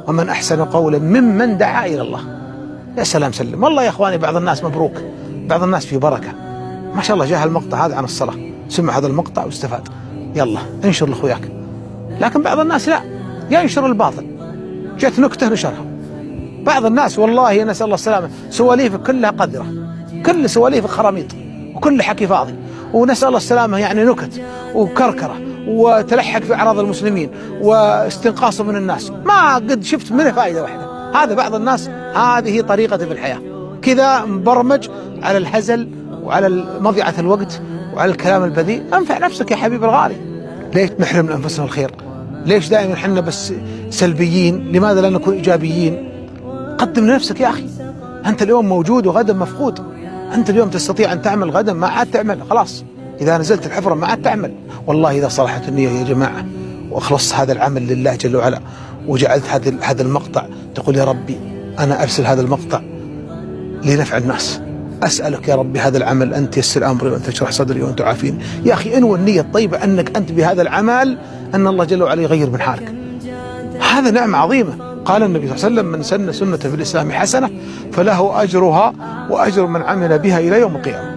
ومن أحسن قولا ممن دعا إلى الله. يا سلام سلم. والله يا إخواني بعض الناس مبروك، بعض الناس في بركة ما شاء الله. جاء المقطع هذا عن الصلاة، سمع هذا المقطع واستفاد، يلا انشر لأخوياك. لكن بعض الناس لا، ينشر الباطل. جت نكتة نشرها. بعض الناس والله نسأل الله السلامة سواليف كلها قذرة، كل سواليف خراميط وكل حكي فاضي، ونسأل الله السلامة يعني نكت وكركرة وتلحق في أعراض المسلمين واستنقاصه من الناس، ما قد شفت منه فائدة واحدة. هذا بعض الناس هذه طريقته في الحياة، كذا مبرمج على الهزل وعلى مضيعة الوقت وعلى الكلام البذيء. انفع نفسك يا حبيب الغالي. ليش نحرم أنفسنا الخير؟ ليش دائما حنا بس سلبيين؟ لماذا لا نكون إيجابيين؟ قدم لنفسك يا أخي. أنت اليوم موجود وغدا مفقود. أنت اليوم تستطيع أن تعمل، غدا ما عاد تعمل، خلاص إذا نزلت الحفرة ما عاد تعمل. والله إذا صلحت النية يا جماعة وأخلصت هذا العمل لله جل وعلا وجعلت هذا المقطع تقول يا ربي أنا أرسل هذا المقطع لنفع الناس، أسألك يا ربي هذا العمل أن تيسر أمري وأن تشرح صدري وأن تعافيني. يا أخي انوي النية الطيبة أنك أنت بهذا العمل أن الله جل وعلا يغير من حالك. هذا نعمة عظيمة. قال النبي صلى الله عليه وسلم من سن سنة في الإسلام حسنة فله أجرها وأجر من عمل بها إلى يوم القيامة.